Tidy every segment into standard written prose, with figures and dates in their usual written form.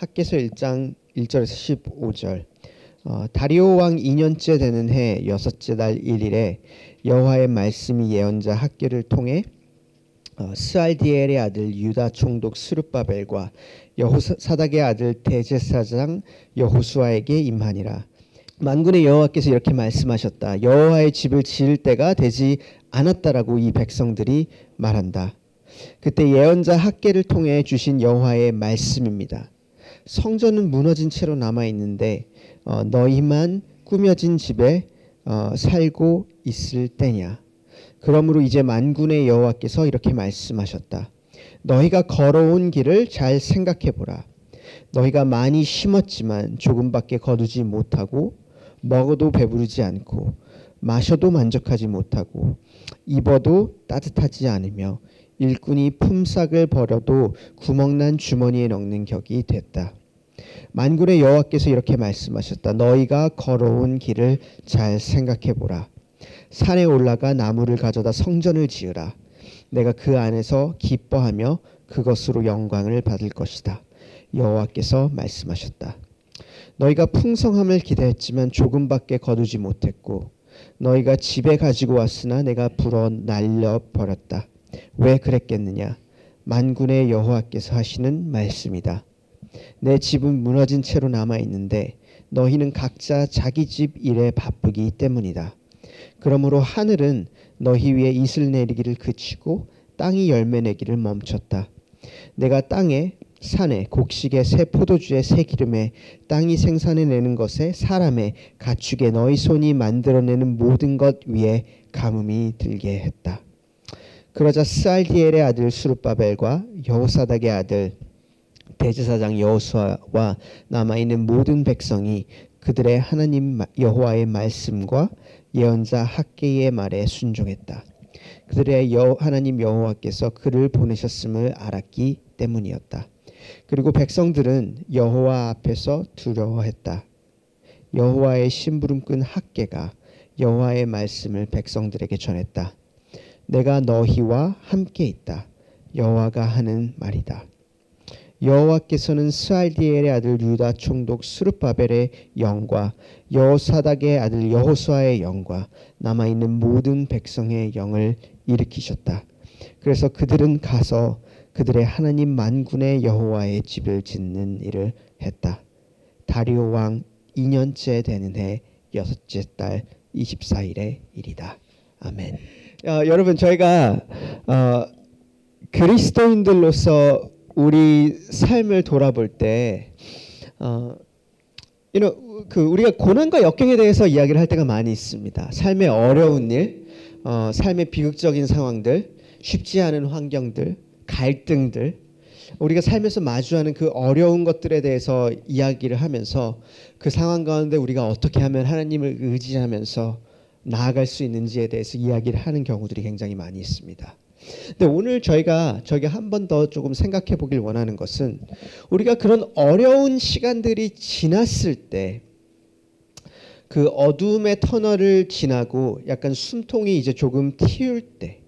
학개서 1장 1절에서 15절. 다리오 왕 2년째 되는 해 여섯째 달 1일에 여호와의 말씀이 예언자 학개를 통해 스알디엘의 아들 유다 총독 스룹바벨과 여호사닥의 아들 대제사장 여호수아에게 임하니라. 만군의 여호와께서 이렇게 말씀하셨다. 여호와의 집을 지을 때가 되지 않았다라고 이 백성들이 말한다. 그때 예언자 학개를 통해 주신 여호와의 말씀입니다. 성전은 무너진 채로 남아 있는데 너희만 꾸며진 집에 살고 있을 때냐. 그러므로 이제 만군의 여호와께서 이렇게 말씀하셨다. 너희가 걸어온 길을 잘 생각해 보라. 너희가 많이 심었지만 조금밖에 거두지 못하고 먹어도 배부르지 않고 마셔도 만족하지 못하고 입어도 따뜻하지 않으며 일꾼이 품삯을 벌어도 구멍난 주머니에 넣는 격이 됐다. 만군의 여호와께서 이렇게 말씀하셨다. 너희가 걸어온 길을 잘 생각해 보라. 산에 올라가 나무를 가져다 성전을 지으라. 내가 그 안에서 기뻐하며 그것으로 영광을 받을 것이다. 여호와께서 말씀하셨다. 너희가 풍성함을 기대했지만 조금밖에 거두지 못했고 너희가 집에 가지고 왔으나 내가 불어 날려버렸다. 왜 그랬겠느냐? 만군의 여호와께서 하시는 말씀이다. 내 집은 무너진 채로 남아있는데 너희는 각자 자기 집 일에 바쁘기 때문이다. 그러므로 하늘은 너희 위에 이슬 내리기를 그치고 땅이 열매 내기를 멈췄다. 내가 땅에 산에 곡식에 새 포도주에 새 기름에 땅이 생산해내는 것에 사람의 가축에 너희 손이 만들어내는 모든 것 위에 가뭄이 들게 했다. 그러자 스알디엘의 아들 스룹바벨과 여호사닥의 아들 대제사장 여호수아와 남아있는 모든 백성이 그들의 하나님 여호와의 말씀과 예언자 학개의 말에 순종했다. 그들의 하나님 여호와께서 그를 보내셨음을 알았기 때문이었다. 그리고 백성들은 여호와 앞에서 두려워했다. 여호와의 심부름꾼 학개가 여호와의 말씀을 백성들에게 전했다. 내가 너희와 함께 있다. 여호와가 하는 말이다. 여호와께서는 스알디엘의 아들 유다 총독 스룹바벨의 영과 여호사닥의 아들 여호수아의 영과 남아있는 모든 백성의 영을 일으키셨다. 그래서 그들은 가서 그들의 하나님 만군의 여호와의 집을 짓는 일을 했다. 다리오 왕 2년째 되는 해 여섯째 달 24일의 일이다. 아멘. 여러분, 저희가 그리스도인들로서 우리 삶을 돌아볼 때 우리가 고난과 역경에 대해서 이야기를 할 때가 많이 있습니다. 삶의 어려운 일, 삶의 비극적인 상황들, 쉽지 않은 환경들, 갈등들, 우리가 삶에서 마주하는 그 어려운 것들에 대해서 이야기를 하면서 그 상황 가운데 우리가 어떻게 하면 하나님을 의지하면서 나아갈 수 있는지에 대해서 이야기를 하는 경우들이 굉장히 많이 있습니다. 근데 오늘 저희가 한 번 더 조금 생각해 보길 원하는 것은 우리가 그런 어려운 시간들이 지났을 때 그 어두움의 터널을 지나고 약간 숨통이 이제 조금 트일 때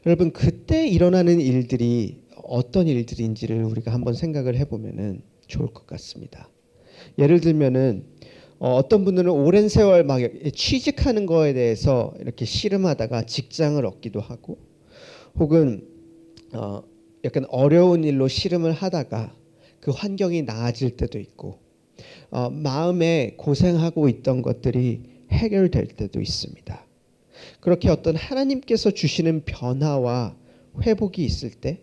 여러분 그때 일어나는 일들이 어떤 일들인지를 우리가 한번 생각을 해보면은 좋을 것 같습니다. 예를 들면은 어떤 분들은 오랜 세월 막 취직하는 거에 대해서 이렇게 씨름하다가 직장을 얻기도 하고 혹은 약간 어려운 일로 씨름을 하다가 그 환경이 나아질 때도 있고 마음에 고생하고 있던 것들이 해결될 때도 있습니다. 그렇게 어떤 하나님께서 주시는 변화와 회복이 있을 때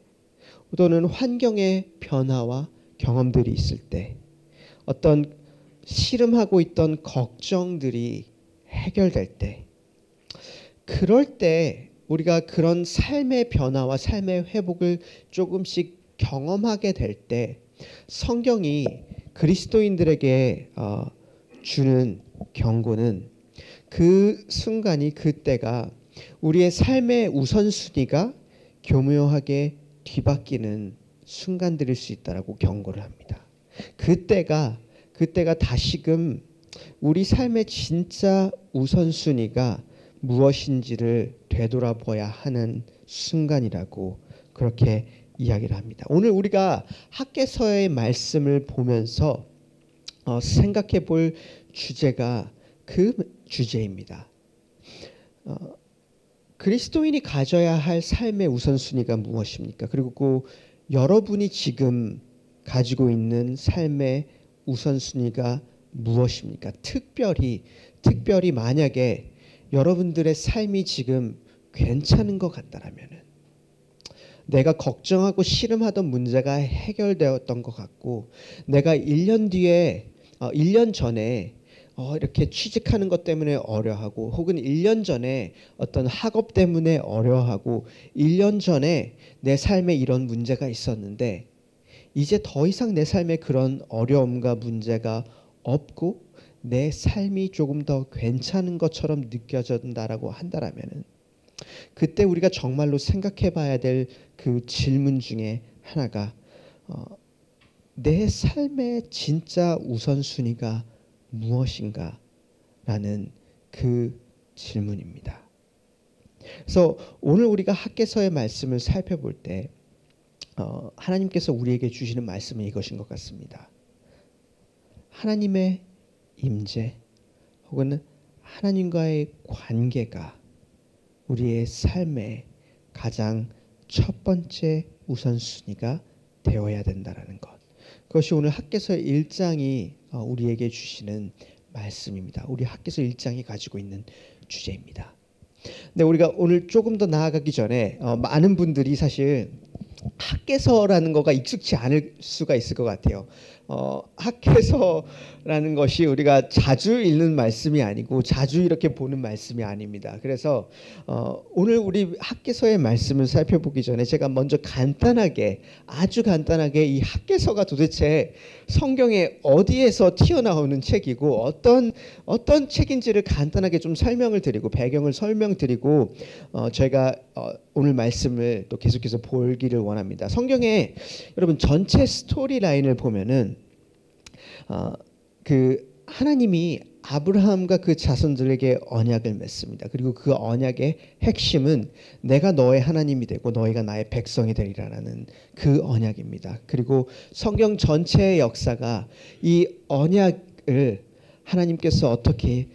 또는 환경의 변화와 경험들이 있을 때 어떤 씨름하고 있던 걱정들이 해결될 때 그럴 때 우리가 그런 삶의 변화와 삶의 회복을 조금씩 경험하게 될 때 성경이 그리스도인들에게 주는 경고는 그 순간이 그때가 우리의 삶의 우선순위가 교묘하게 뒤바뀌는 순간들일 수 있다라고 경고를 합니다. 그때가 다시금 우리 삶의 진짜 우선순위가 무엇인지를 되돌아봐야 하는 순간이라고 그렇게 이야기를 합니다. 오늘 우리가 학개서의 말씀을 보면서 생각해 볼 주제가 그 주제입니다. 그리스도인이 가져야 할 삶의 우선순위가 무엇입니까? 그리고 여러분이 지금 가지고 있는 삶의 우선순위가 무엇입니까? 특별히 만약에 여러분들의 삶이 지금 괜찮은 것 같다라면은, 내가 걱정하고 씨름하던 문제가 해결되었던 것 같고, 내가 1년 전에 이렇게 취직하는 것 때문에 어려하고, 혹은 1년 전에 어떤 학업 때문에 어려하고, 1년 전에 내 삶에 이런 문제가 있었는데 이제 더 이상 내 삶에 그런 어려움과 문제가 없고 내 삶이 조금 더 괜찮은 것처럼 느껴진다라고 한다라면은, 그때 우리가 정말로 생각해 봐야 될 그 질문 중에 하나가 내 삶의 진짜 우선순위가 무엇인가 라는 그 질문입니다. 그래서 오늘 우리가 학개서의 말씀을 살펴볼 때 하나님께서 우리에게 주시는 말씀은 이것인 것 같습니다. 하나님의 임재 혹은 하나님과의 관계가 우리의 삶의 가장 첫 번째 우선순위가 되어야 된다라는 것. 그것이 오늘 학개서 1장이 우리에게 주시는 말씀입니다. 우리 학개서 1장이 가지고 있는 주제입니다. 근데 우리가 오늘 조금 더 나아가기 전에 많은 분들이 사실 학개서라는 거가 익숙치 않을 수가 있을 것 같아요. 학개서라는 것이 우리가 자주 읽는 말씀이 아니고 자주 이렇게 보는 말씀이 아닙니다. 그래서 오늘 우리 학개서의 말씀을 살펴보기 전에 제가 먼저 아주 간단하게 이 학개서가 도대체 성경에 어디에서 튀어나오는 책이고 어떤 책인지를 간단하게 좀 설명을 드리고 배경을 설명드리고 저희가 오늘 말씀을 또 계속해서 보기를 원합니다. 성경에 여러분 전체 스토리 라인을 보면은 그 하나님이 아브라함과 그 자손들에게 언약을 맺습니다. 그리고 그 언약의 핵심은 내가 너의 하나님이 되고 너희가 나의 백성이 되리라는 그 언약입니다. 그리고 성경 전체의 역사가 이 언약을 하나님께서 어떻게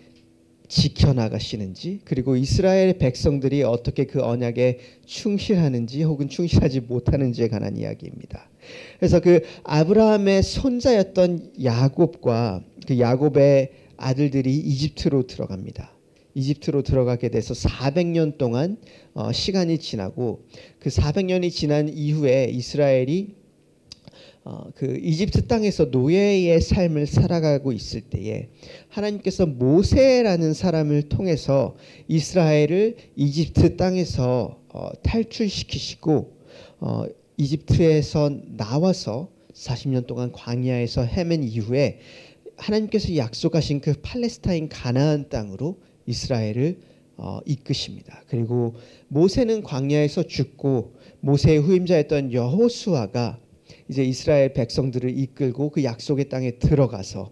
지켜나가시는지, 그리고 이스라엘 백성들이 어떻게 그 언약에 충실하는지 혹은 충실하지 못하는지에 관한 이야기입니다. 그래서 그 아브라함의 손자였던 야곱과 그 야곱의 아들들이 이집트로 들어갑니다. 이집트로 들어가게 돼서 400년 동안 시간이 지나고, 그 400년이 지난 이후에 이스라엘이 그 이집트 땅에서 노예의 삶을 살아가고 있을 때에 하나님께서 모세라는 사람을 통해서 이스라엘을 이집트 땅에서 탈출시키시고 이집트에서 나와서 40년 동안 광야에서 헤맨 이후에 하나님께서 약속하신 그 팔레스타인 가나안 땅으로 이스라엘을 이끄십니다. 그리고 모세는 광야에서 죽고 모세의 후임자였던 여호수아가 이제 이스라엘 백성들을 이끌고 그 약속의 땅에 들어가서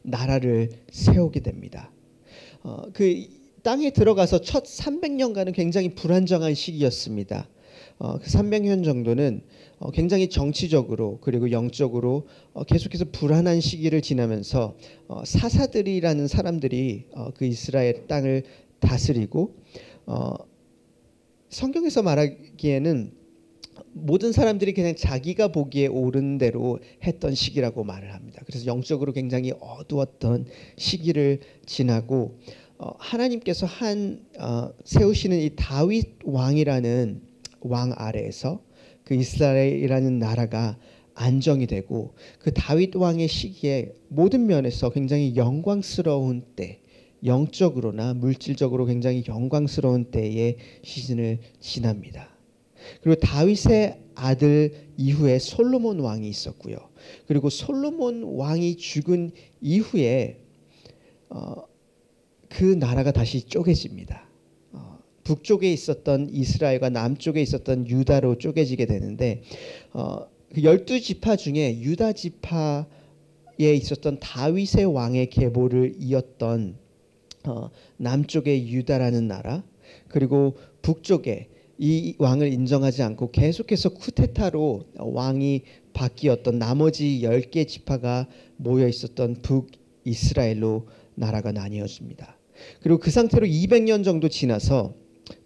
나라를 세우게 됩니다. 그 땅에 들어가서 첫 300년간은 굉장히 불안정한 시기였습니다. 그 300년 정도는 굉장히 정치적으로 그리고 영적으로 계속해서 불안한 시기를 지나면서 사사들이라는 사람들이 그 이스라엘 땅을 다스리고 성경에서 말하기에는 모든 사람들이 그냥 자기가 보기에 옳은 대로 했던 시기라고 말을 합니다. 그래서 영적으로 굉장히 어두웠던 시기를 지나고 하나님께서 세우시는 이 다윗 왕이라는 왕 아래에서 그 이스라엘이라는 나라가 안정이 되고, 그 다윗 왕의 시기에 모든 면에서 굉장히 영광스러운 때, 영적으로나 물질적으로 굉장히 영광스러운 때의 시즌을 지납니다. 그리고 다윗의 아들 이후에 솔로몬 왕이 있었고요. 그리고 솔로몬 왕이 죽은 이후에 그 나라가 다시 쪼개집니다. 북쪽에 있었던 이스라엘과 남쪽에 있었던 유다로 쪼개지게 되는데 그 12지파 중에 유다 지파에 있었던 다윗의 왕의 계보를 이었던 남쪽의 유다라는 나라, 그리고 북쪽에 이 왕을 인정하지 않고 계속해서 쿠데타로 왕이 바뀌었던 나머지 10개 지파가 모여 있었던 북이스라엘로 나라가 나뉘어집니다. 그리고 그 상태로 200년 정도 지나서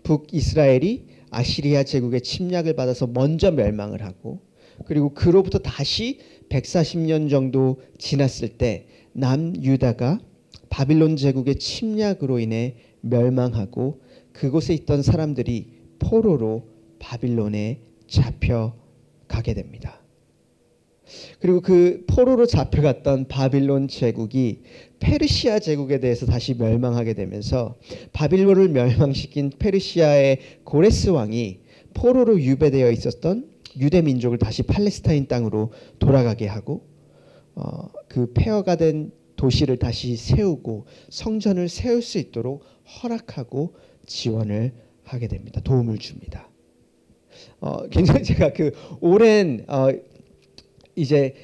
북이스라엘이 아시리아 제국의 침략을 받아서 먼저 멸망을 하고, 그리고 그로부터 다시 140년 정도 지났을 때 남유다가 바빌론 제국의 침략으로 인해 멸망하고, 그곳에 있던 사람들이 포로로 바빌론에 잡혀가게 됩니다. 그리고 그 포로로 잡혀갔던 바빌론 제국이 페르시아 제국에 대해서 다시 멸망하게 되면서, 바빌론을 멸망시킨 페르시아의 고레스 왕이 포로로 유배되어 있었던 유대 민족을 다시 팔레스타인 땅으로 돌아가게 하고, 그 폐허가 된 도시를 다시 세우고 성전을 세울 수 있도록 허락하고 지원을 하게 됩니다. 도움을 줍니다. 굉장히 제가 그 오랜 이제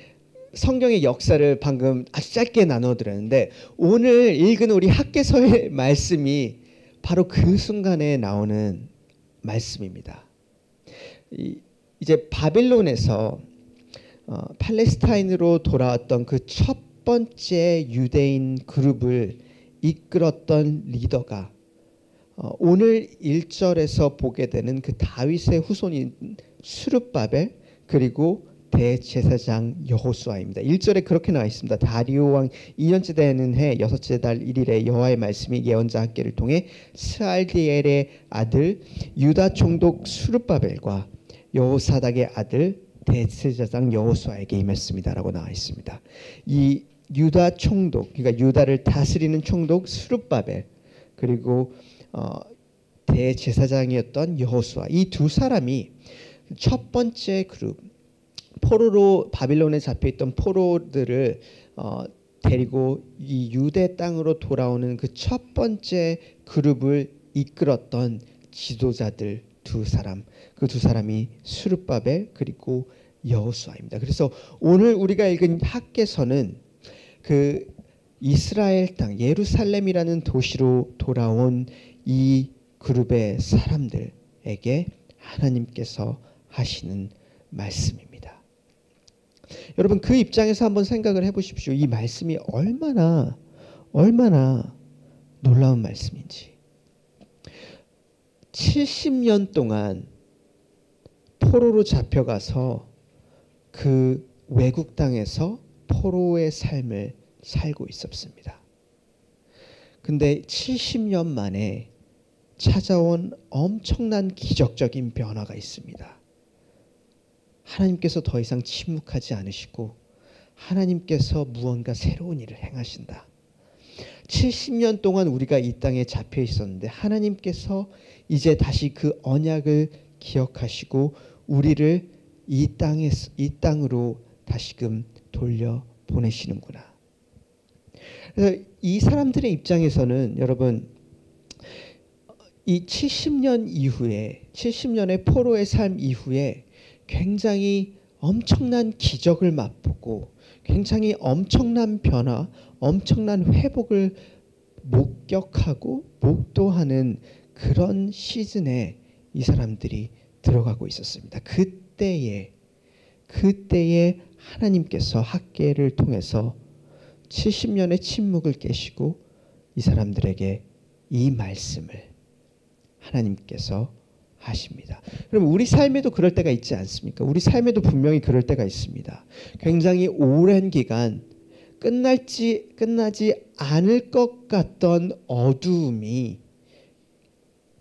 성경의 역사를 방금 아주 짧게 나눠드렸는데, 오늘 읽은 우리 학개서의 말씀이 바로 그 순간에 나오는 말씀입니다. 이제 바빌론에서 팔레스타인으로 돌아왔던 그 첫 번째 유대인 그룹을 이끌었던 리더가 오늘 1절에서 보게 되는 그 다윗의 후손인 스룹바벨 그리고 대제사장 여호수아입니다. 1절에 그렇게 나와 있습니다. 다리오 왕 2년째 되는 해 여섯째 달 1일에 여호와의 말씀이 예언자 학개를 통해 스알디엘의 아들 유다 총독 스룹바벨과 여호사닥의 아들 대제사장 여호수아에게 임했습니다라고 나와 있습니다. 이 유다 총독, 그러니까 유다를 다스리는 총독 스룹바벨, 그리고 대제사장이었던 여호수아, 이 두 사람이 첫 번째 그룹, 포로로 바빌론에 잡혀있던 포로들을 데리고 이 유대 땅으로 돌아오는 그 첫 번째 그룹을 이끌었던 지도자들 두 사람, 그 두 사람이 스룹바벨 그리고 여호수아입니다. 그래서 오늘 우리가 읽은 학개서는 그 이스라엘 땅 예루살렘이라는 도시로 돌아온 이 그룹의 사람들에게 하나님께서 하시는 말씀입니다. 여러분, 그 입장에서 한번 생각을 해보십시오. 이 말씀이 얼마나 놀라운 말씀인지. 70년 동안 포로로 잡혀가서 그 외국 땅에서 포로의 삶을 살고 있었습니다. 근데 70년 만에 찾아온 엄청난 기적적인 변화가 있습니다. 하나님께서 더 이상 침묵하지 않으시고 하나님께서 무언가 새로운 일을 행하신다. 70년 동안 우리가 이 땅에 잡혀 있었는데 하나님께서 이제 다시 그 언약을 기억하시고 우리를 이 땅으로 다시금 돌려 보내시는구나. 그래서 이 사람들의 입장에서는 여러분, 이 70년 이후에 70년의 포로의 삶 이후에 굉장히 엄청난 기적을 맛보고 굉장히 엄청난 변화, 엄청난 회복을 목격하고 목도하는 그런 시즌에 이 사람들이 들어가고 있었습니다. 그때에 하나님께서 학개를 통해서 70년의 침묵을 깨시고 이 사람들에게 이 말씀을 하나님께서 하십니다. 그럼 우리 삶에도 그럴 때가 있지 않습니까? 우리 삶에도 분명히 그럴 때가 있습니다. 굉장히 오랜 기간 끝나지 않을 것 같던 어두움이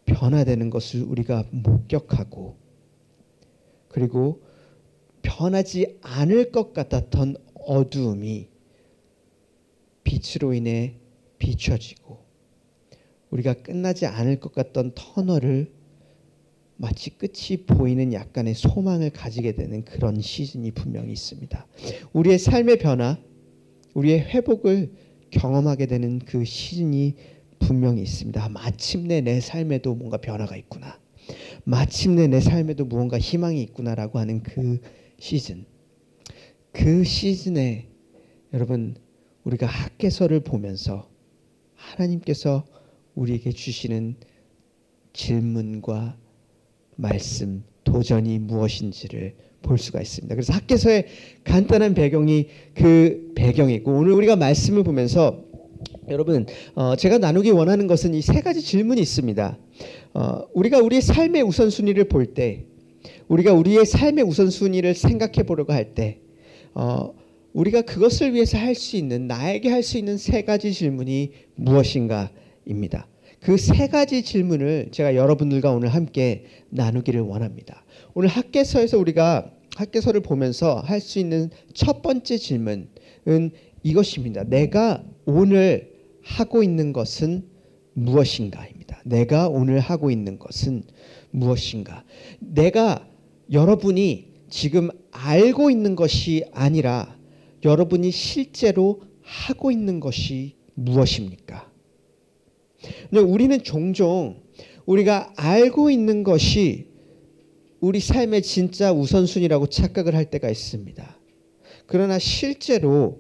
변화되는 것을 우리가 목격하고, 그리고 변하지 않을 것 같았던 어두움이 빛으로 인해 비춰지고, 우리가 끝나지 않을 것 같던 터널을 마치 끝이 보이는 약간의 소망을 가지게 되는 그런 시즌이 분명히 있습니다. 우리의 삶의 변화, 우리의 회복을 경험하게 되는 그 시즌이 분명히 있습니다. 마침내 내 삶에도 뭔가 변화가 있구나. 마침내 내 삶에도 무언가 희망이 있구나라고 하는 그 시즌. 그 시즌에 여러분, 우리가 학개서를 보면서 하나님께서 우리에게 주시는 질문과 말씀, 도전이 무엇인지를 볼 수가 있습니다. 그래서 학개서의 간단한 배경이 그 배경이고, 오늘 우리가 말씀을 보면서 여러분, 제가 나누기 원하는 것은 이 세 가지 질문이 있습니다. 우리가 우리의 삶의 우선순위를 볼 때, 우리가 우리의 삶의 우선순위를 생각해 보려고 할 때, 우리가 그것을 위해서 할 수 있는, 나에게 할 수 있는 세 가지 질문이 무엇인가입니다. 그 세 가지 질문을 제가 여러분들과 오늘 함께 나누기를 원합니다. 오늘 학개서에서 우리가 학개서를 보면서 할 수 있는 첫 번째 질문은 이것입니다. 내가 오늘 하고 있는 것은 무엇인가입니다. 내가 오늘 하고 있는 것은 무엇인가. 여러분이 지금 알고 있는 것이 아니라 여러분이 실제로 하고 있는 것이 무엇입니까? 우리는 종종 우리가 알고 있는 것이 우리 삶의 진짜 우선순위라고 착각을 할 때가 있습니다. 그러나 실제로는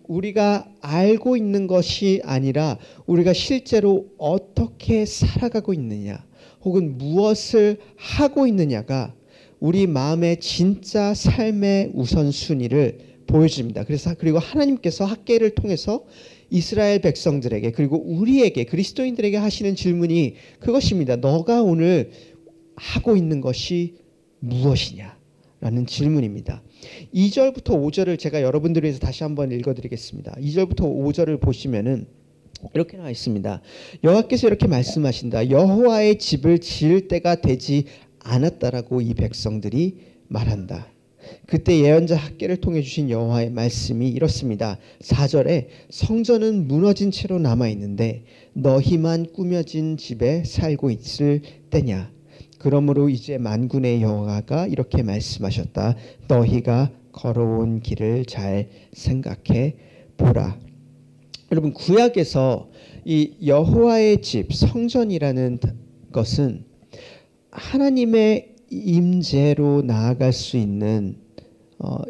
우리가 알고 있는 것이 아니라 우리가 실제로 어떻게 살아가고 있느냐, 혹은 무엇을 하고 있느냐가 우리 마음의 진짜 삶의 우선순위를 보여줍니다. 그리고 하나님께서 학개를 통해서 이스라엘 백성들에게, 그리고 우리에게, 그리스도인들에게 하시는 질문이 그것입니다. 너가 오늘 하고 있는 것이 무엇이냐? 라는 질문입니다. 2절부터 5절을 제가 여러분들을 위해서 다시 한번 읽어드리겠습니다. 2절부터 5절을 보시면은 이렇게 나와 있습니다. 여호와께서 이렇게 말씀하신다. 여호와의 집을 지을 때가 되지 않았다라고 이 백성들이 말한다. 그때 예언자 학개를 통해 주신 여호와의 말씀이 이렇습니다. 4절에 성전은 무너진 채로 남아있는데 너희만 꾸며진 집에 살고 있을 때냐. 그러므로 이제 만군의 여호와가 이렇게 말씀하셨다. 너희가 걸어온 길을 잘 생각해 보라. 여러분, 구약에서 이 여호와의 집, 성전이라는 것은 하나님의 임재로 나아갈 수 있는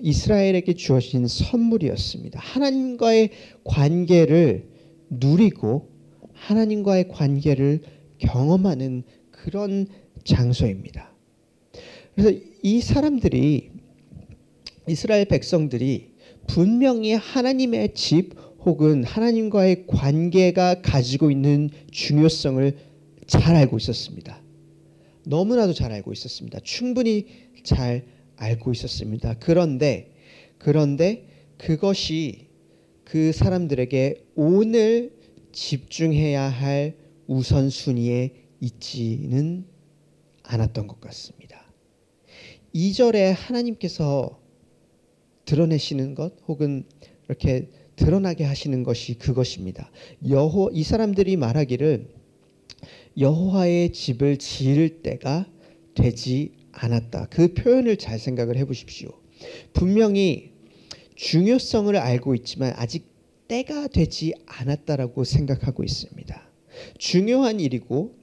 이스라엘에게 주어진 선물이었습니다. 하나님과의 관계를 누리고 하나님과의 관계를 경험하는 그런 장소입니다. 그래서 이 사람들이, 이스라엘 백성들이 분명히 하나님의 집 혹은 하나님과의 관계가 가지고 있는 중요성을 잘 알고 있었습니다. 너무나도 잘 알고 있었습니다. 충분히 잘 알고 있었습니다. 그런데 그것이 그 사람들에게 오늘 집중해야 할 우선순위에 있지는 않았던 것 같습니다. 2절에 하나님께서 드러내시는 것, 혹은 이렇게 드러나게 하시는 것이 그것입니다. 이 사람들이 말하기를 여호와의 집을 지을 때가 되지 않았다. 그 표현을 잘 생각을 해보십시오. 분명히 중요성을 알고 있지만 아직 때가 되지 않았다라고 생각하고 있습니다. 중요한 일이고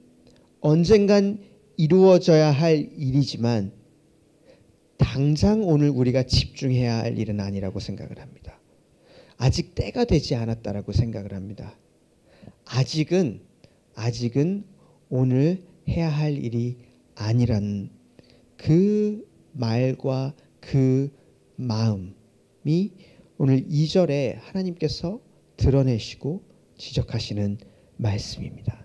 언젠간 이루어져야 할 일이지만 당장 오늘 우리가 집중해야 할 일은 아니라고 생각을 합니다. 아직 때가 되지 않았다라고 생각을 합니다. 아직은 오늘 해야 할 일이 아니라는 그 말과 그 마음이 오늘 2절에 하나님께서 드러내시고 지적하시는 말씀입니다.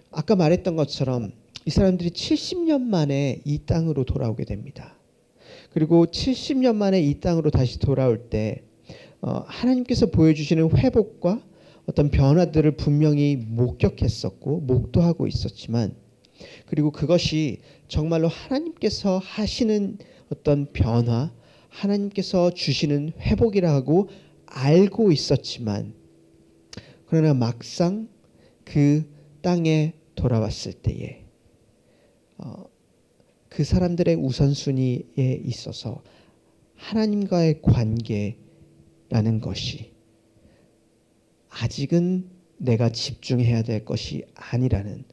아까 말했던 것처럼 이 사람들이 70년 만에 이 땅으로 돌아오게 됩니다. 그리고 70년 만에 이 땅으로 다시 돌아올 때 하나님께서 보여주시는 회복과 어떤 변화들을 분명히 목격했었고 목도하고 있었지만, 그리고 그것이 정말로 하나님께서 하시는 어떤 변화, 하나님께서 주시는 회복이라고 알고 있었지만, 그러나 막상 그 땅에 돌아왔을 때에 그 사람들의 우선순위에 있어서 하나님과의 관계라는 것이 아직은 내가 집중해야 될 것이 아니라는,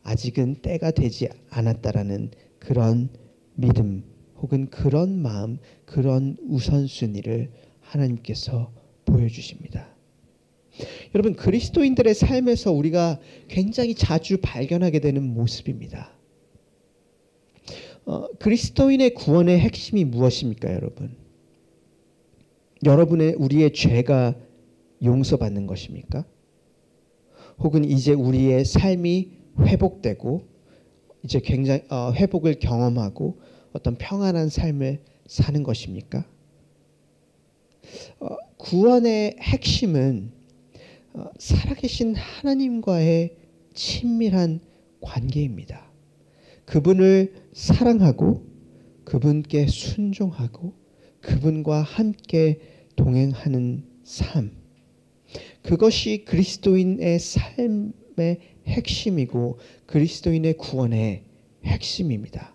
아직은 때가 되지 않았다라는 그런 믿음 혹은 그런 마음, 그런 우선순위를 하나님께서 보여주십니다. 여러분, 그리스도인들의 삶에서 우리가 굉장히 자주 발견하게 되는 모습입니다. 그리스도인의 구원의 핵심이 무엇입니까, 여러분? 우리의 죄가 용서받는 것입니까? 혹은 이제 우리의 삶이 회복되고 이제 굉장히 회복을 경험하고 어떤 평안한 삶을 사는 것입니까? 구원의 핵심은 살아계신 하나님과의 친밀한 관계입니다. 그분을 사랑하고 그분께 순종하고 그분과 함께 동행하는 삶. 그것이 그리스도인의 삶의 핵심이고 그리스도인의 구원의 핵심입니다.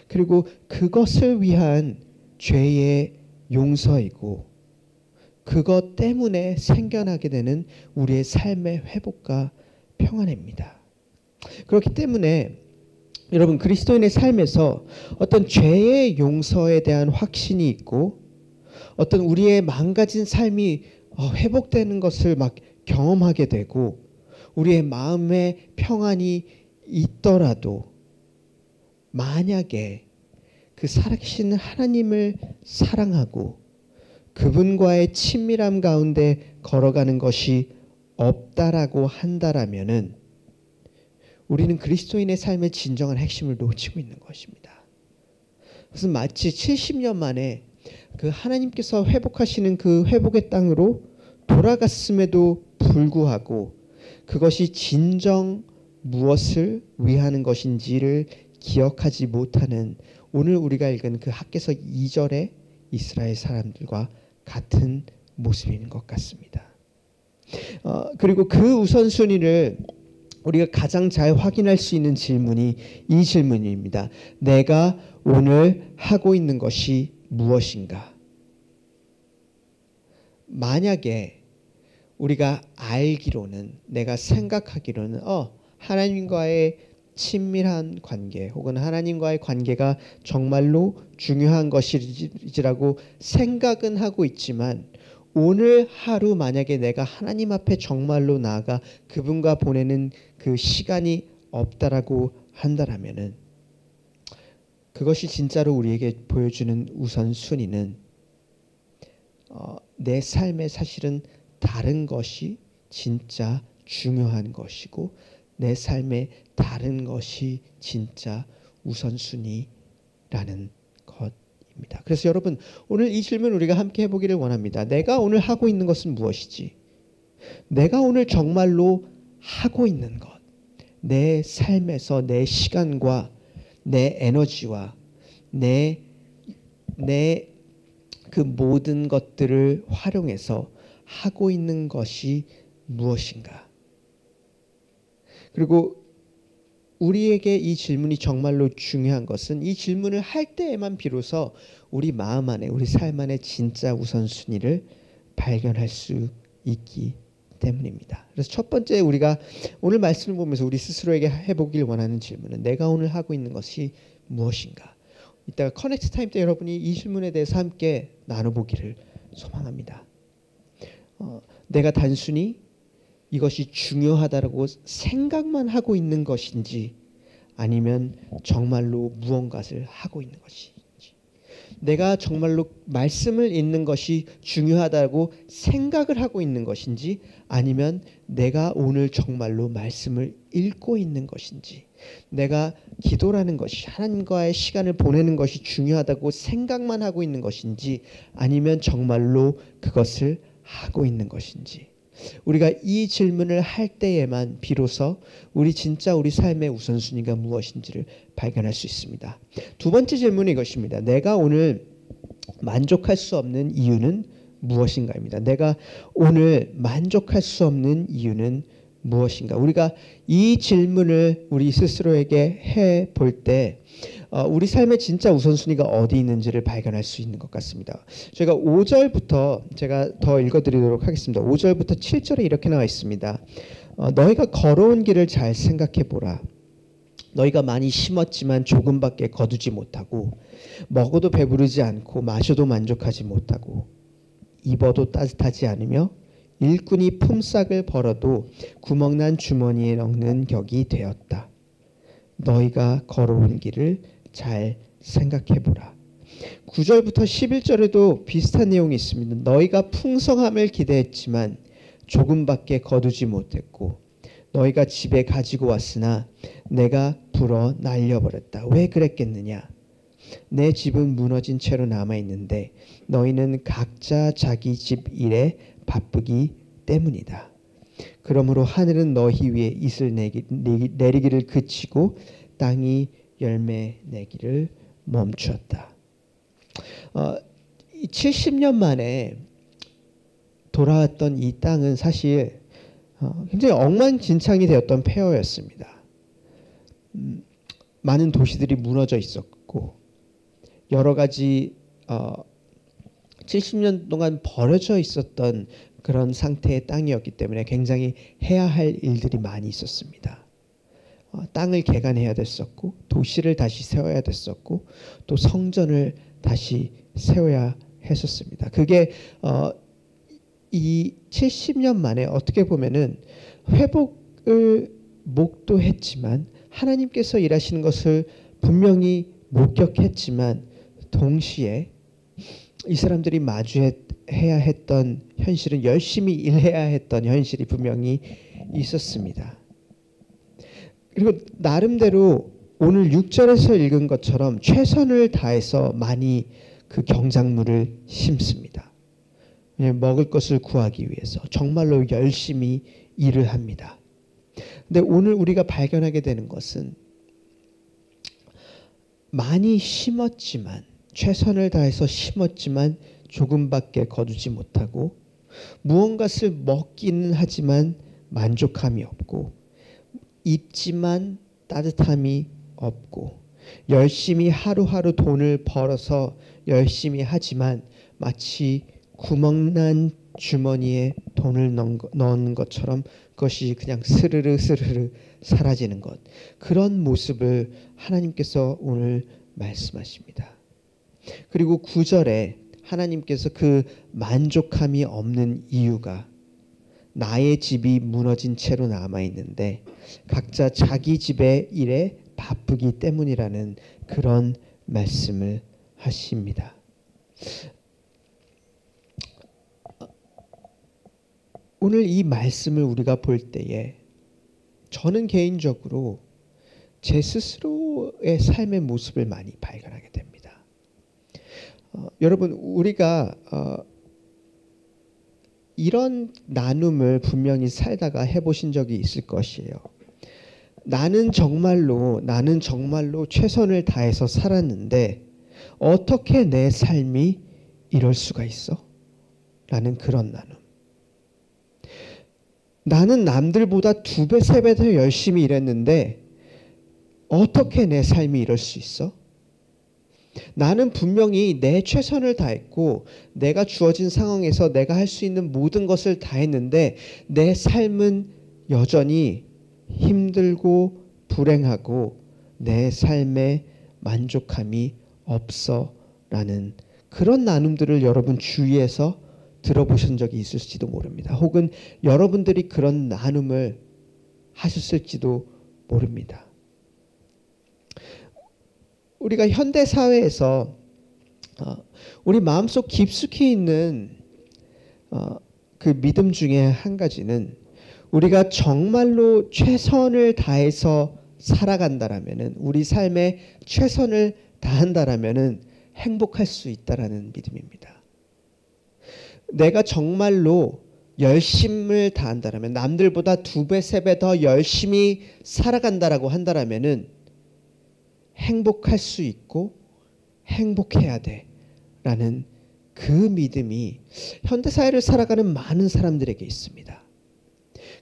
그리고 그것을 위한 죄의 용서이고 그것 때문에 생겨나게 되는 우리의 삶의 회복과 평안입니다. 그렇기 때문에 여러분, 그리스도인의 삶에서 어떤 죄의 용서에 대한 확신이 있고 어떤 우리의 망가진 삶이 회복되는 것을 막 경험하게 되고 우리의 마음의 평안이 있더라도 만약에 그 살아계신 하나님을 사랑하고 그분과의 친밀함 가운데 걸어가는 것이 없다라고 한다라면은 우리는 그리스도인의 삶의 진정한 핵심을 놓치고 있는 것입니다. 그래서 마치 70년 만에 그 하나님께서 회복하시는 그 회복의 땅으로 돌아갔음에도 불구하고 그것이 진정 무엇을 위하는 것인지를 기억하지 못하는 오늘 우리가 읽은 그 학개서 2절의 이스라엘 사람들과 같은 모습인 것 같습니다. 그리고 그 우선순위를 우리가 가장 잘 확인할 수 있는 질문이 이 질문입니다. 내가 오늘 하고 있는 것이 무엇인가? 만약에 우리가 알기로는, 내가 생각하기로는 하나님과의 친밀한 관계 혹은 하나님과의 관계가 정말로 중요한 것이라고 생각은 하고 있지만 오늘 하루 만약에 내가 하나님 앞에 정말로 나아가 그분과 보내는 그 시간이 없다라고 한다라면은 그것이 진짜로 우리에게 보여주는 우선순위는 내 삶에 사실은 다른 것이 진짜 중요한 것이고 내 삶에 다른 것이 진짜 우선순위라는 것입니다. 그래서 여러분, 오늘 이 질문 우리가 함께 해보기를 원합니다. 내가 오늘 하고 있는 것은 무엇이지? 내가 오늘 정말로 하고 있는 것, 내 삶에서 내 시간과 내 에너지와 내 그 모든 것들을 활용해서 하고 있는 것이 무엇인가? 그리고 우리에게 이 질문이 정말로 중요한 것은 이 질문을 할 때에만 비로소 우리 마음 안에, 우리 삶 안에 진짜 우선순위를 발견할 수 있기 때문입니다. 그래서 첫 번째 우리가 오늘 말씀을 보면서 우리 스스로에게 해보길 원하는 질문은 내가 오늘 하고 있는 것이 무엇인가? 이따가 커넥트 타임 때 여러분이 이 질문에 대해서 함께 나눠보기를 소망합니다. 내가 단순히 이것이 중요하다고 생각만 하고 있는 것인지 아니면 정말로 무언가를 하고 있는 것인지, 내가 정말로 말씀을 읽는 것이 중요하다고 생각을 하고 있는 것인지 아니면 내가 오늘 정말로 말씀을 읽고 있는 것인지, 내가 기도라는 것이 하나님과의 시간을 보내는 것이 중요하다고 생각만 하고 있는 것인지 아니면 정말로 그것을 하고 있는 것인지, 우리가 이 질문을 할 때에만 비로소 우리 삶의 우선순위가 무엇인지를 발견할 수 있습니다. 두 번째 질문은 이것입니다. 내가 오늘 만족할 수 없는 이유는 무엇인가입니다. 내가 오늘 만족할 수 없는 이유는 무엇인가? 우리가 이 질문을 우리 스스로에게 해볼 때 우리 삶의 진짜 우선순위가 어디 있는지를 발견할 수 있는 것 같습니다. 제가 5절부터 제가 더 읽어드리도록 하겠습니다. 5절부터 7절에 이렇게 나와 있습니다. 너희가 걸어온 길을 잘 생각해 보라. 너희가 많이 심었지만 조금밖에 거두지 못하고 먹어도 배부르지 않고 마셔도 만족하지 못하고 입어도 따뜻하지 않으며 일꾼이 품삯을 벌어도 구멍난 주머니에 넣는 격이 되었다. 너희가 걸어온 길을 잘 생각해보라. 9절부터 11절에도 비슷한 내용이 있습니다. 너희가 풍성함을 기대했지만 조금밖에 거두지 못했고 너희가 집에 가지고 왔으나 내가 불어 날려버렸다. 왜 그랬겠느냐? 내 집은 무너진 채로 남아있는데 너희는 각자 자기 집 일에 바쁘기 때문이다. 그러므로 하늘은 너희 위에 이슬 내리기를 그치고 땅이 열매 내기를 멈추었다. 70년 만에 돌아왔던 이 땅은 사실 굉장히 엉망진창이 되었던 폐허였습니다. 많은 도시들이 무너져 있었고 여러 가지 70년 동안 버려져 있었던 그런 상태의 땅이었기 때문에 굉장히 해야 할 일들이 많이 있었습니다. 땅을 개간해야 됐었고 도시를 다시 세워야 됐었고 또 성전을 다시 세워야 했었습니다. 그게 이 70년 만에 어떻게 보면은 회복을 목도했지만 하나님께서 일하시는 것을 분명히 목격했지만 동시에 이 사람들이 마주해야 했던 현실은 열심히 일해야 했던 현실이 분명히 있었습니다. 그리고 나름대로 오늘 6절에서 읽은 것처럼 최선을 다해서 많이 그 경작물을 심습니다. 먹을 것을 구하기 위해서 정말로 열심히 일을 합니다. 근데 오늘 우리가 발견하게 되는 것은 많이 심었지만 최선을 다해서 심었지만 조금밖에 거두지 못하고 무언가를 먹기는 하지만 만족함이 없고 입지만 따뜻함이 없고 열심히 하루하루 돈을 벌어서 열심히 하지만 마치 구멍난 주머니에 돈을 넣는 것처럼 그것이 그냥 스르르 사라지는 것. 그런 모습을 하나님께서 오늘 말씀하십니다. 그리고 9절에 하나님께서 그 만족함이 없는 이유가 나의 집이 무너진 채로 남아있는데 각자 자기 집의 일에 바쁘기 때문이라는 그런 말씀을 하십니다. 오늘 이 말씀을 우리가 볼 때에 저는 개인적으로 제 스스로의 삶의 모습을 많이 발견하게 됩니다. 여러분 우리가 이런 나눔을 분명히 살다가 해보신 적이 있을 것이에요. 나는 정말로 최선을 다해서 살았는데 어떻게 내 삶이 이럴 수가 있어? 라는 그런 나눔. 나는 남들보다 2배, 3배 더 열심히 일했는데 어떻게 내 삶이 이럴 수 있어? 나는 분명히 내 최선을 다했고 내가 주어진 상황에서 내가 할 수 있는 모든 것을 다했는데 내 삶은 여전히 힘들고 불행하고 내 삶에 만족함이 없어 라는 그런 나눔들을 여러분 주위에서 들어보신 적이 있을지도 모릅니다. 혹은 여러분들이 그런 나눔을 하셨을지도 모릅니다. 우리가 현대 사회에서 우리 마음속 깊숙이 있는 그 믿음 중에 한 가지는 우리가 정말로 최선을 다해서 살아간다라면은 우리 삶에 최선을 다한다라면은 행복할 수 있다라는 믿음입니다. 내가 정말로 열심을 다한다라면 남들보다 2배, 3배 더 열심히 살아간다라고 한다라면은 행복할 수 있고 행복해야 돼라는 그 믿음이 현대사회를 살아가는 많은 사람들에게 있습니다.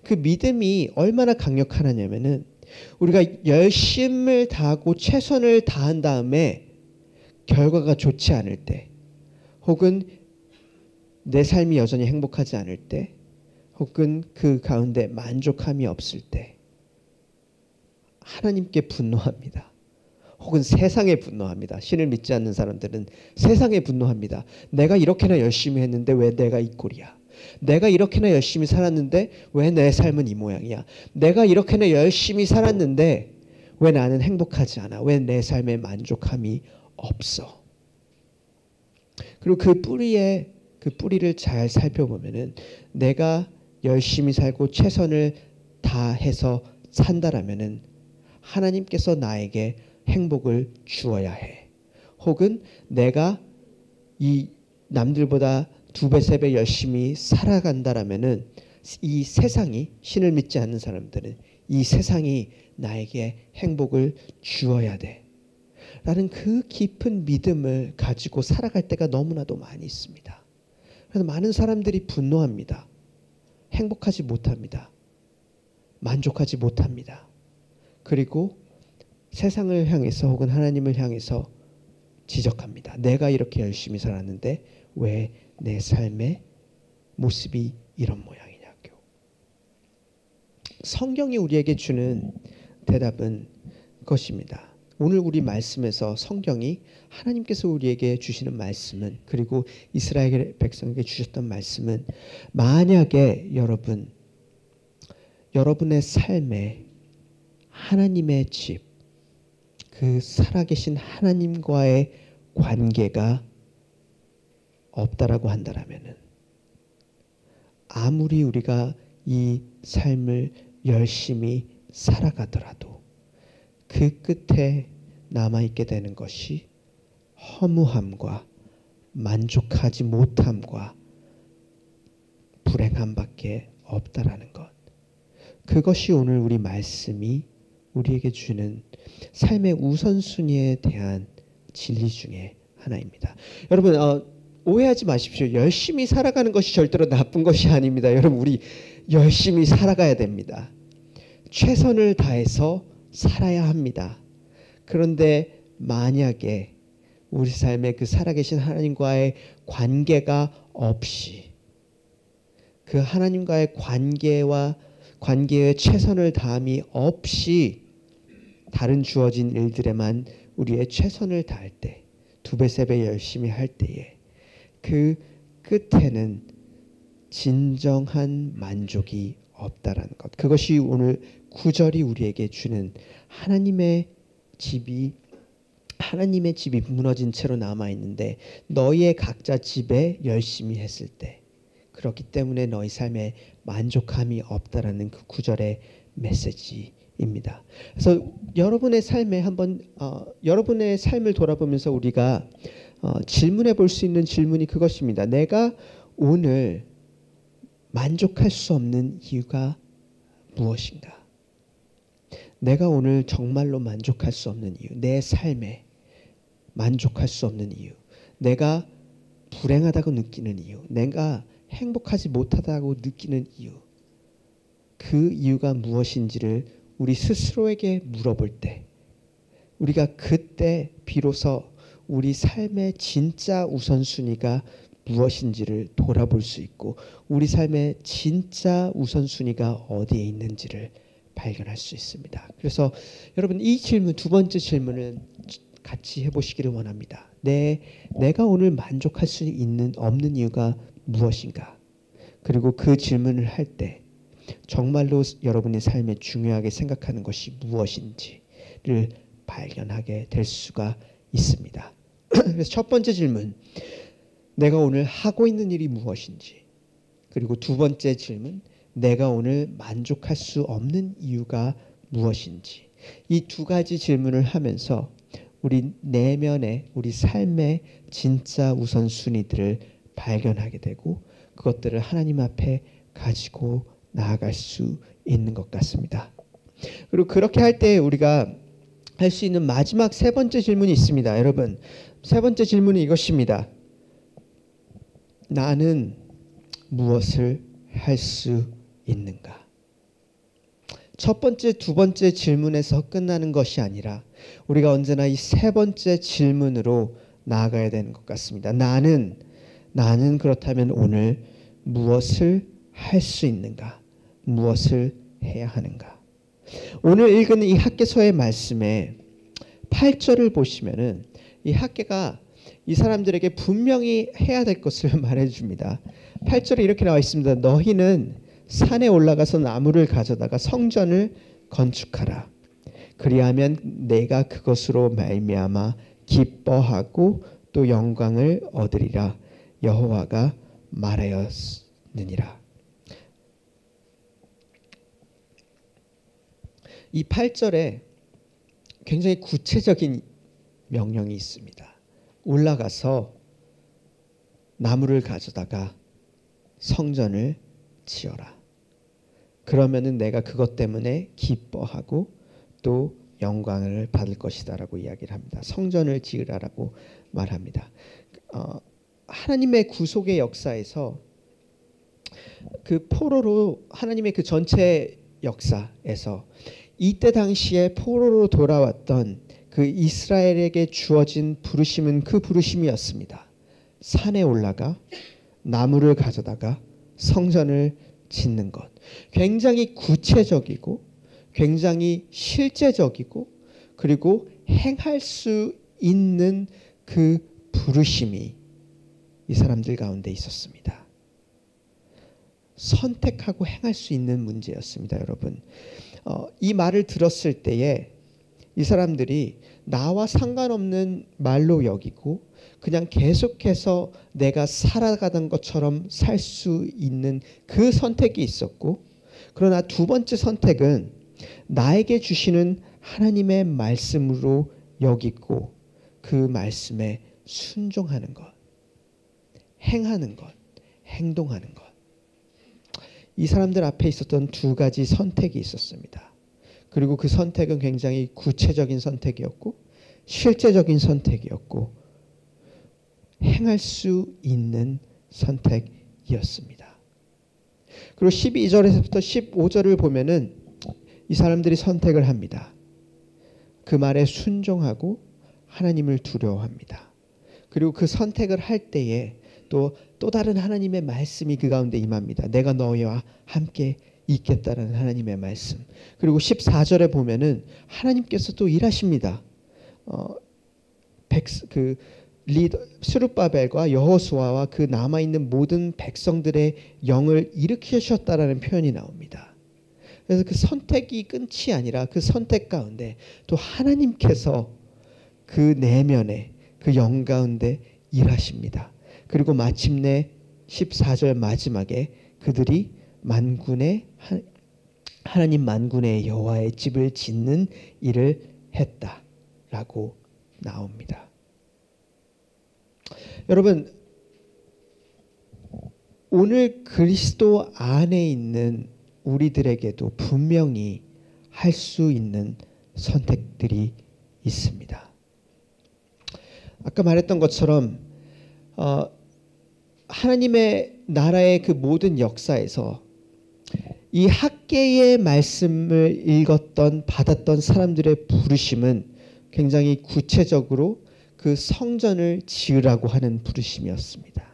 그 믿음이 얼마나 강력하냐면은 우리가 열심을 다하고 최선을 다한 다음에 결과가 좋지 않을 때 혹은 내 삶이 여전히 행복하지 않을 때 혹은 그 가운데 만족함이 없을 때 하나님께 분노합니다. 혹은 세상에 분노합니다. 신을 믿지 않는 사람들은 세상에 분노합니다. 내가 이렇게나 열심히 했는데 왜 내가 이 꼴이야? 내가 이렇게나 열심히 살았는데 왜 내 삶은 이 모양이야? 내가 이렇게나 열심히 살았는데 왜 나는 행복하지 않아? 왜 내 삶에 만족함이 없어? 그리고 그 뿌리를 잘 살펴보면은 내가 열심히 살고 최선을 다해서 산다라면은 하나님께서 나에게 행복을 주어야 해. 혹은 내가 이 남들보다 2배, 3배 열심히 살아간다라면은 이 세상이, 신을 믿지 않는 사람들은 이 세상이 나에게 행복을 주어야 돼. 라는 그 깊은 믿음을 가지고 살아갈 때가 너무나도 많이 있습니다. 그래서 많은 사람들이 분노합니다. 행복하지 못합니다. 만족하지 못합니다. 그리고 세상을 향해서 혹은 하나님을 향해서 지적합니다. 내가 이렇게 열심히 살았는데 왜 내 삶의 모습이 이런 모양이냐고. 성경이 우리에게 주는 대답은 그것입니다. 오늘 우리 말씀에서 성경이 하나님께서 우리에게 주시는 말씀은, 그리고 이스라엘 백성에게 주셨던 말씀은, 만약에 여러분의 삶에 하나님의 집, 그 살아계신 하나님과의 관계가 없다라고 한다라면은, 아무리 우리가 이 삶을 열심히 살아가더라도 그 끝에 남아있게 되는 것이 허무함과 만족하지 못함과 불행함밖에 없다라는 것. 그것이 오늘 우리 말씀이 우리에게 주는 삶의 우선순위에 대한 진리 중에 하나입니다. 여러분, 오해하지 마십시오. 열심히 살아가는 것이 절대로 나쁜 것이 아닙니다. 여러분, 우리 열심히 살아가야 됩니다. 최선을 다해서 살아야 합니다. 그런데 만약에 우리 삶에 그 살아계신 하나님과의 관계가 없이, 그 하나님과의 관계에 최선을 다함이 없이 다른 주어진 일들에만 우리의 최선을 다할 때, 2배, 3배 열심히 할 때에 그 끝에는 진정한 만족이 없다라는 것. 그것이 오늘 9절이 우리에게 주는 하나님의 집이 무너진 채로 남아있는데 너희의 각자 집에 열심히 했을 때, 그렇기 때문에 너희 삶에 만족함이 없다라는 그 9절의 메시지입니다. 그래서 여러분의 삶에 여러분의 삶을 돌아보면서 우리가 질문해 볼 수 있는 질문이 그것입니다. 내가 오늘 만족할 수 없는 이유가 무엇인가? 내가 오늘 정말로 만족할 수 없는 이유, 내 삶에 만족할 수 없는 이유, 내가 불행하다고 느끼는 이유, 내가 행복하지 못하다고 느끼는 이유, 그 이유가 무엇인지를 우리 스스로에게 물어볼 때, 우리가 그때 비로소 우리 삶의 진짜 우선순위가 무엇인지를 돌아볼 수 있고, 우리 삶의 진짜 우선순위가 어디에 있는지를 발견할 수 있습니다. 그래서 여러분, 이 질문, 두 번째 질문을 같이 해보시기를 원합니다. 내가 오늘 만족할 수 없는 이유가 무엇인가? 그리고 그 질문을 할 때 정말로 여러분의 삶에 중요하게 생각하는 것이 무엇인지를 발견하게 될 수가 있습니다. 그래서 첫 번째 질문, 내가 오늘 하고 있는 일이 무엇인지, 그리고 두 번째 질문, 내가 오늘 만족할 수 없는 이유가 무엇인지, 이 두 가지 질문을 하면서 우리 내면의, 우리 삶의 진짜 우선순위들을 발견하게 되고 그것들을 하나님 앞에 가지고 나아갈 수 있는 것 같습니다. 그리고 그렇게 할 때 우리가 할 수 있는 마지막 세 번째 질문이 있습니다. 여러분, 세 번째 질문은 이것입니다. 나는 무엇을 할 수 있는가? 첫 번째, 두 번째 질문에서 끝나는 것이 아니라 우리가 언제나 이 세 번째 질문으로 나아가야 되는 것 같습니다. 나는 그렇다면 오늘 무엇을 할 수 있는가? 무엇을 해야 하는가? 오늘 읽은 이 학개서의 말씀에 8절을 보시면은 이 학개가 이 사람들에게 분명히 해야 될 것을 말해줍니다. 8절에 이렇게 나와 있습니다. 너희는 산에 올라가서 나무를 가져다가 성전을 건축하라. 그리하면 내가 그것으로 말미암아 기뻐하고 또 영광을 얻으리라. 여호와가 말하였느니라. 이 8절에 굉장히 구체적인 명령이 있습니다. 올라가서 나무를 가져다가 성전을 지어라. 그러면은 내가 그것 때문에 기뻐하고 또 영광을 받을 것이다라고 이야기를 합니다. 성전을 지으라라고 말합니다. 하나님의 구속의 역사에서 그 포로로 하나님의 그 전체 역사에서 이때 당시에 포로로 돌아왔던 그 이스라엘에게 주어진 부르심은 그 부르심이었습니다. 산에 올라가 나무를 가져다가 성전을 짓는 것. 굉장히 구체적이고 굉장히 실제적이고 그리고 행할 수 있는 그 부르심이 이 사람들 가운데 있었습니다. 선택하고 행할 수 있는 문제였습니다, 여러분. 이 말을 들었을 때에 이 사람들이 나와 상관없는 말로 여기고 그냥 계속해서 내가 살아가던 것처럼 살 수 있는 그 선택이 있었고, 그러나 두 번째 선택은 나에게 주시는 하나님의 말씀으로 여기고 그 말씀에 순종하는 것, 행하는 것, 행동하는 것. 이 사람들 앞에 있었던 두 가지 선택이 있었습니다. 그리고 그 선택은 굉장히 구체적인 선택이었고 실제적인 선택이었고 행할 수 있는 선택이었습니다. 그리고 12절에서부터 15절을 보면은 이 사람들이 선택을 합니다. 그 말에 순종하고 하나님을 두려워합니다. 그리고 그 선택을 할 때에 또 다른 하나님의 말씀이 그 가운데 임합니다. 내가 너희와 함께 있겠다라는 하나님의 말씀. 그리고 14절에 보면은 하나님께서 또 일하십니다. 스룹바벨과 여호수아와 그 남아있는 모든 백성들의 영을 일으키셨다라는 표현이 나옵니다. 그래서 그 선택이 끝이 아니라 그 선택 가운데 또 하나님께서 그 내면에 그 영 가운데 일하십니다. 그리고 마침내 14절 마지막에 그들이 하나님 만군의 여호와의 집을 짓는 일을 했다라고 나옵니다. 여러분, 오늘 그리스도 안에 있는 우리들에게도 분명히 할 수 있는 선택들이 있습니다. 아까 말했던 것처럼 하나님의 나라의 그 모든 역사에서 이 학개의 말씀을 읽었던 받았던 사람들의 부르심은 굉장히 구체적으로 그 성전을 지으라고 하는 부르심이었습니다.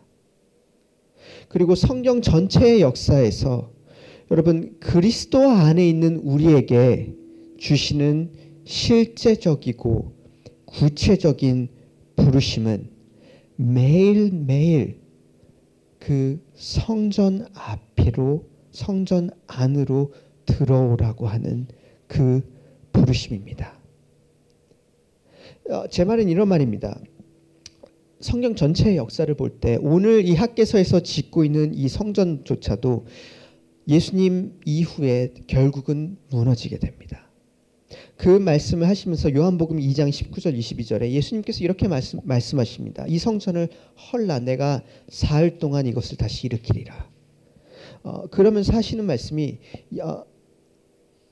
그리고 성경 전체의 역사에서 여러분 그리스도 안에 있는 우리에게 주시는 실제적이고 구체적인 부르심은 매일매일 그 성전 안으로 들어오라고 하는 그 부르심입니다. 제 말은 이런 말입니다. 성경 전체의 역사를 볼 때 오늘 이 학개서에서 짓고 있는 이 성전조차도 예수님 이후에 결국은 무너지게 됩니다. 그 말씀을 하시면서 요한복음 2장 19절 22절에 예수님께서 이렇게 말씀하십니다. 이 성전을 헐라 내가 사흘 동안 이것을 다시 일으키리라. 그러면서 하시는 말씀이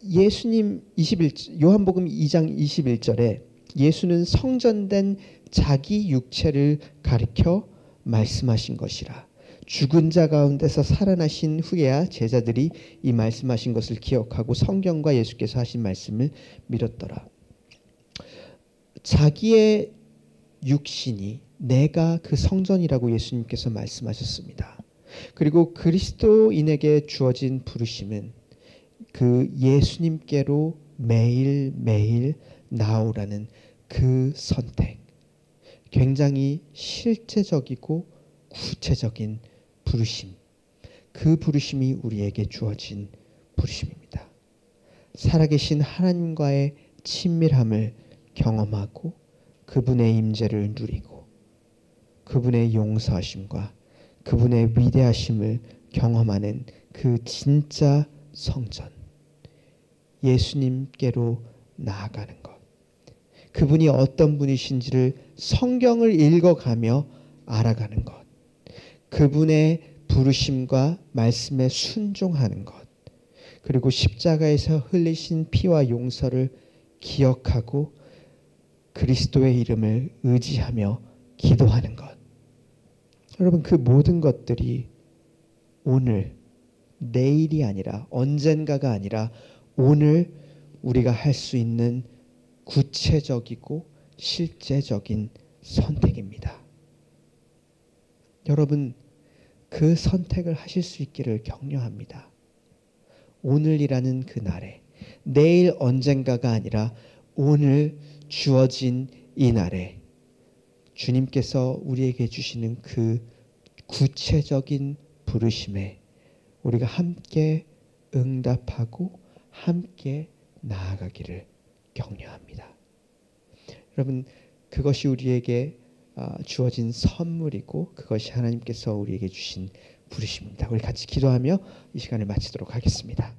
예수님 요한복음 2장 21절에 예수는 성전된 자기 육체를 가리켜 말씀하신 것이라. 죽은 자 가운데서 살아나신 후에야 제자들이 이 말씀하신 것을 기억하고 성경과 예수께서 하신 말씀을 믿었더라. 자기의 육신이 내가 그 성전이라고 예수님께서 말씀하셨습니다. 그리고 그리스도인에게 주어진 부르심은 그 예수님께로 매일매일 나오라는 그 선택. 굉장히 실제적이고 구체적인 부르심, 그 부르심이 우리에게 주어진 부르심입니다. 살아계신 하나님과의 친밀함을 경험하고 그분의 임재를 누리고 그분의 용서하심과 그분의 위대하심을 경험하는 그 진짜 성전, 예수님께로 나아가는 것, 그분이 어떤 분이신지를 성경을 읽어가며 알아가는 것, 그분의 부르심과 말씀에 순종하는 것, 그리고 십자가에서 흘리신 피와 용서를 기억하고 그리스도의 이름을 의지하며 기도하는 것. 여러분, 그 모든 것들이 오늘, 내일이 아니라 언젠가가 아니라 오늘 우리가 할 수 있는 구체적이고 실제적인 선택입니다. 여러분, 그 선택을 하실 수 있기를 격려합니다. 오늘이라는 그 날에, 내일 언젠가가 아니라 오늘 주어진 이 날에 주님께서 우리에게 주시는 그 구체적인 부르심에 우리가 함께 응답하고 함께 나아가기를 격려합니다. 여러분, 그것이 우리에게 주어진 선물이고 그것이 하나님께서 우리에게 주신 부르심입니다. 우리 같이 기도하며 이 시간을 마치도록 하겠습니다.